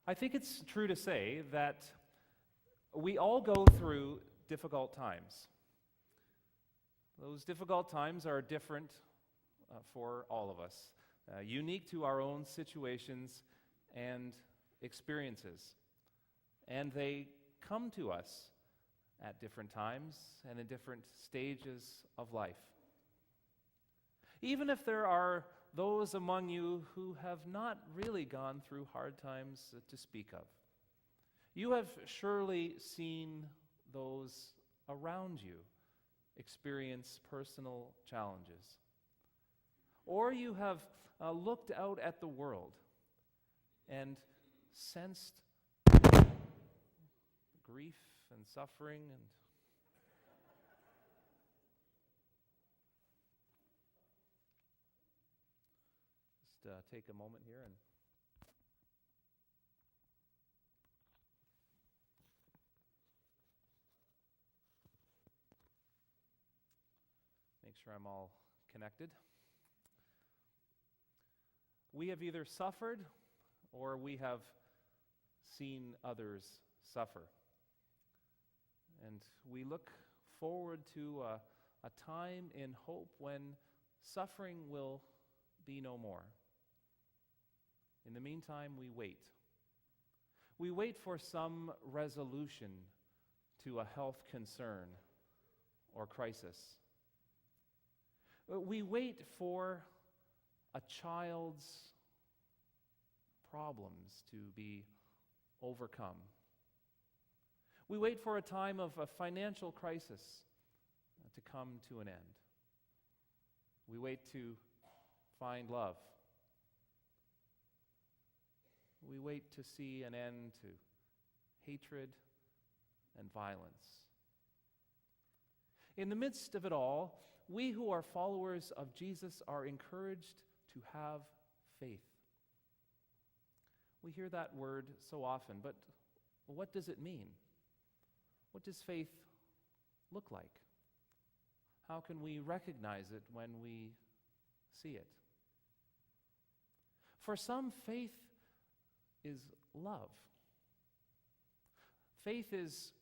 I think it's true to say that we all go through difficult times. Those difficult times are different for all of us, unique to our own situations and experiences. And they come to us at different times and in different stages of life. Even if there are those among you who have not really gone through hard times to speak of, you have surely seen those around you experience personal challenges. Or you have looked out at the world and sensed grief and suffering and just take a moment here and make sure I'm all connected. We have either suffered or we have seen others suffer. And we look forward to a time in hope when suffering will be no more. In the meantime, we wait. We wait for some resolution to a health concern or crisis. We wait for a child's problems to be overcome. We wait for a time of a financial crisis to come to an end. We wait to find love. We wait to see an end to hatred and violence. In the midst of it all, we who are followers of Jesus are encouraged to have faith. We hear that word so often, but what does it mean? What does faith look like? How can we recognize it when we see it? For some, faith is love. Faith is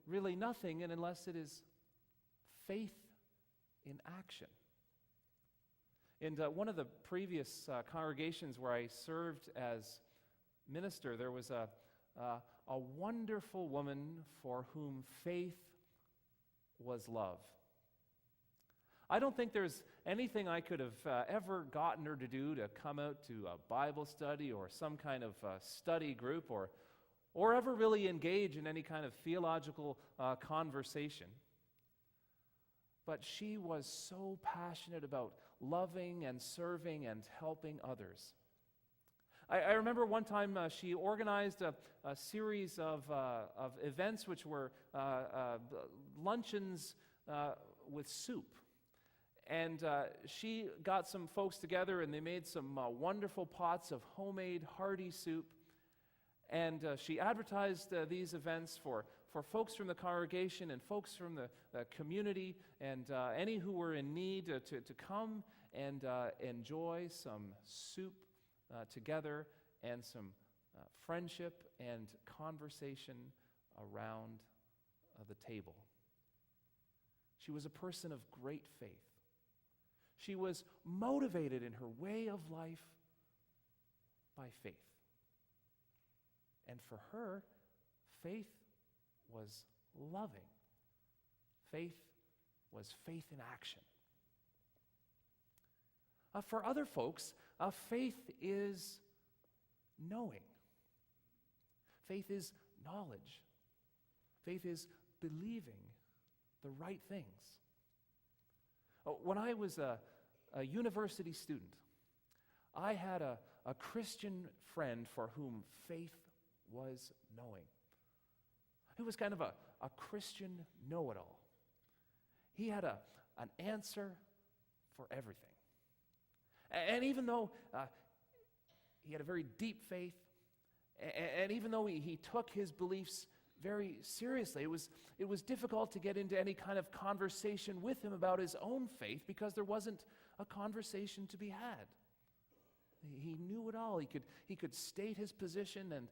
really nothing unless it is faith in action. In one of the previous congregations where I served as minister, there was a wonderful woman for whom faith was love. I don't think there's anything I could have ever gotten her to do to come out to a Bible study or some kind of study group or ever really engage in any kind of theological conversation. But she was so passionate about loving and serving and helping others. I remember one time she organized a series of events which were luncheons with soup. And she got some folks together and they made some wonderful pots of homemade hearty soup. And she advertised these events for folks from the congregation and folks from the community and any who were in need to come and enjoy some soup together and some friendship and conversation around the table. She was a person of great faith. She was motivated in her way of life by faith. And for her, faith was loving. Faith was faith in action. For other folks, faith is knowing. Faith is knowledge. Faith is believing the right things. When I was a university student, I had a Christian friend for whom faith was knowing. He was kind of a Christian know-it-all. He had an answer for everything. And even though he had a very deep faith, and even though he took his beliefs very seriously, it was difficult to get into any kind of conversation with him about his own faith because there wasn't a conversation to be had. He knew it all. He could state his position, and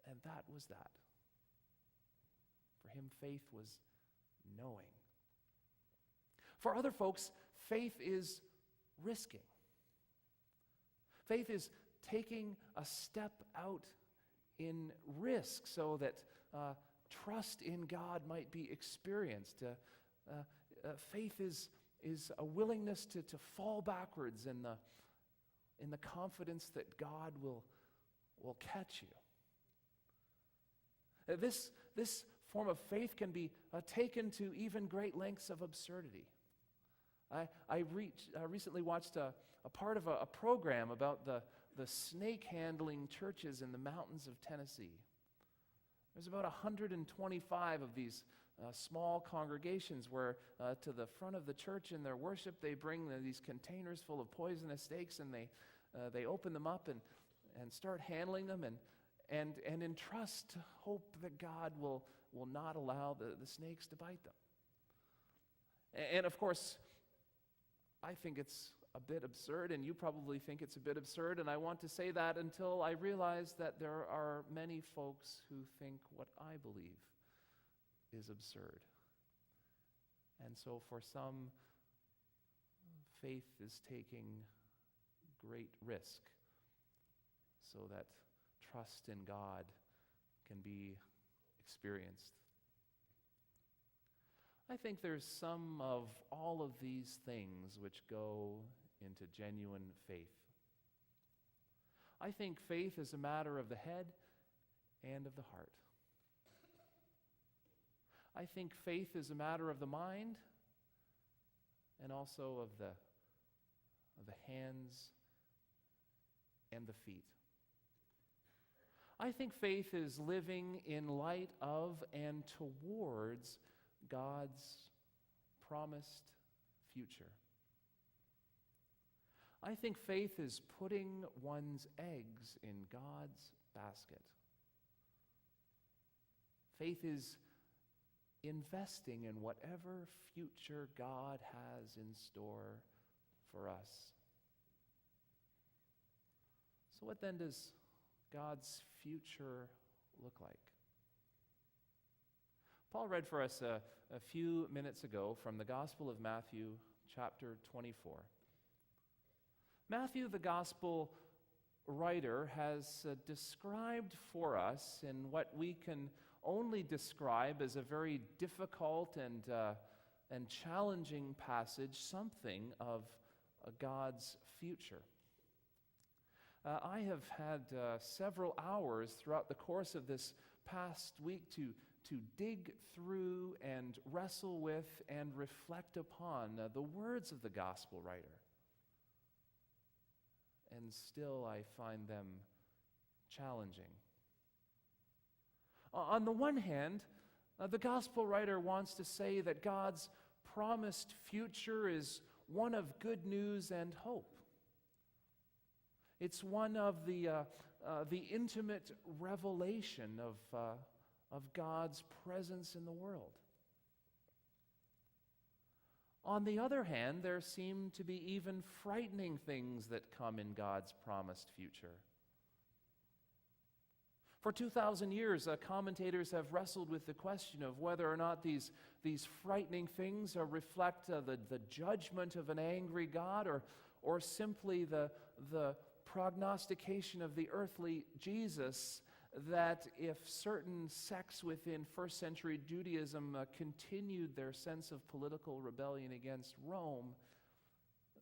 And that was that. For him, faith was knowing. For other folks, faith is risking. Faith is taking a step out in risk so that trust in God might be experienced. Faith is a willingness to fall backwards in the confidence that God will catch you. This form of faith can be taken to even great lengths of absurdity. I recently watched a part of a program about the snake handling churches in the mountains of Tennessee. There's about 125 of these small congregations where to the front of the church in their worship they bring these containers full of poisonous snakes, and they open them up and start handling them and in trust to hope that God will not allow the snakes to bite them. And of course, I think it's a bit absurd, and you probably think it's a bit absurd, and I want to say that until I realize that there are many folks who think what I believe is absurd. And so for some, faith is taking great risk so that trust in God can be experienced. I think there's some of all of these things which go into genuine faith. I think faith is a matter of the head and of the heart. I think faith is a matter of the mind and also of the hands and the feet. I think faith is living in light of and towards God's promised future. I think faith is putting one's eggs in God's basket. Faith is investing in whatever future God has in store for us. So what then does God's future look like? Paul read for us a few minutes ago from the Gospel of Matthew, chapter 24. Matthew, the Gospel writer, has described for us in what we can only describe as a very difficult and challenging passage something of God's future. I have had several hours throughout the course of this past week to dig through and wrestle with and reflect upon the words of the gospel writer. And still I find them challenging. On the one hand, the gospel writer wants to say that God's promised future is one of good news and hope. It's one of the intimate revelation of God's presence in the world. On the other hand, there seem to be even frightening things that come in God's promised future. For 2,000 years, commentators have wrestled with the question of whether or not these frightening things reflect the judgment of an angry God or simply the prognostication of the earthly Jesus, that if certain sects within first century Judaism continued their sense of political rebellion against Rome,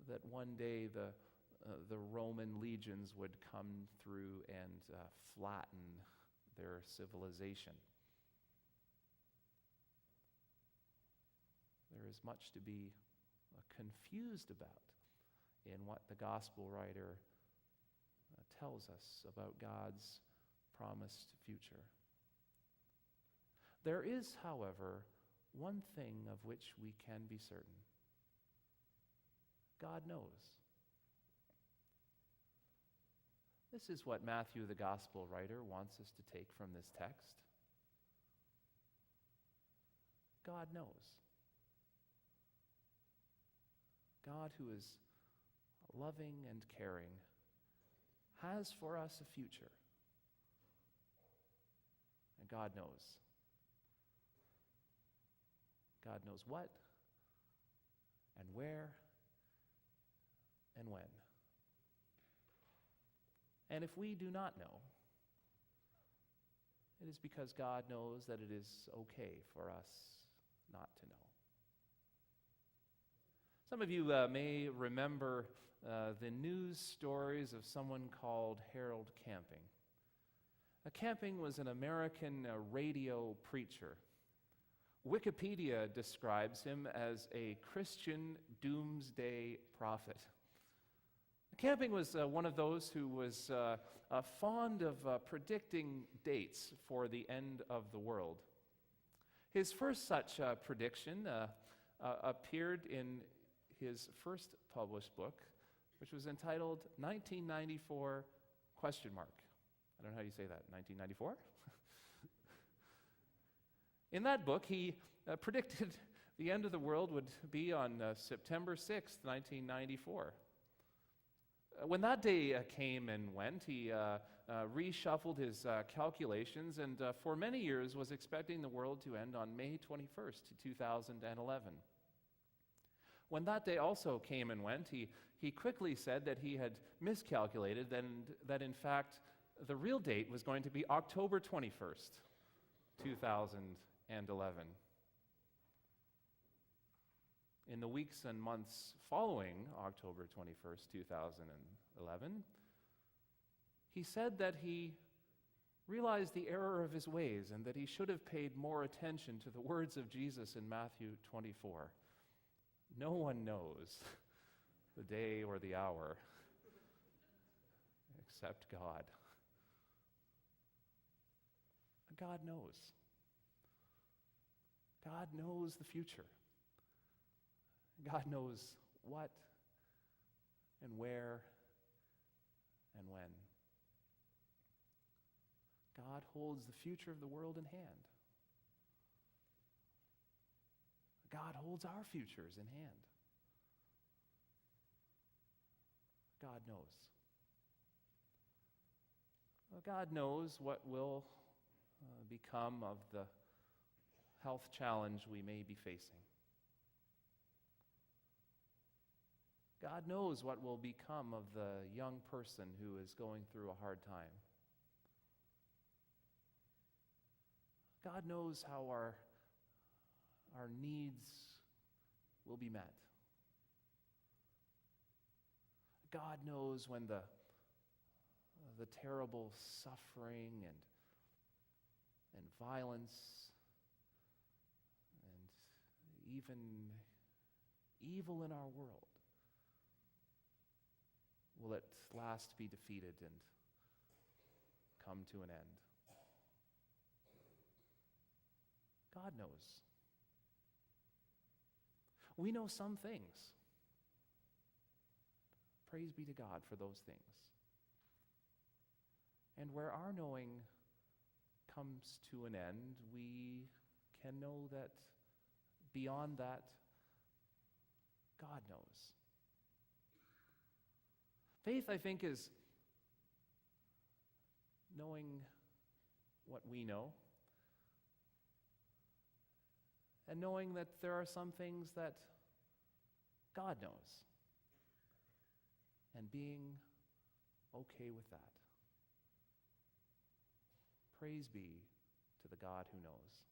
that one day the Roman legions would come through and flatten their civilization. There is much to be confused about in what the gospel writer tells us about God's promised future. There is, however, one thing of which we can be certain. God knows. This is what Matthew, the gospel writer, wants us to take from this text. God knows. God, who is loving and caring, has for us a future. God knows. God knows what and where and when. And if we do not know, it is because God knows that it is okay for us not to know. Some of you may remember the news stories of someone called Harold Camping. Camping was an American radio preacher. Wikipedia describes him as a Christian doomsday prophet. Camping was one of those who was fond of predicting dates for the end of the world. His first such prediction appeared in his first published book, which was entitled 1994 ? I don't know how you say that, 1994? In that book, he predicted the end of the world would be on September 6th, 1994. When that day came and went, he reshuffled his calculations and for many years was expecting the world to end on May 21st, 2011. When that day also came and went, he quickly said that he had miscalculated and that in fact the real date was going to be October 21st, 2011. In the weeks and months following October 21st, 2011, he said that he realized the error of his ways and that he should have paid more attention to the words of Jesus in Matthew 24. No one knows the day or the hour except God. God knows. God knows the future. God knows what and where and when. God holds the future of the world in hand. God holds our futures in hand. God knows. Well, God knows what will become of the health challenge we may be facing. God knows what will become of the young person who is going through a hard time. God knows how our needs will be met. God knows when the terrible suffering and violence and even evil in our world will at last be defeated and come to an end. God knows. We know some things. Praise be to God for those things. And where our knowing comes to an end, we can know that beyond that, God knows. Faith, I think, is knowing what we know and knowing that there are some things that God knows and being okay with that. Praise be to the God who knows.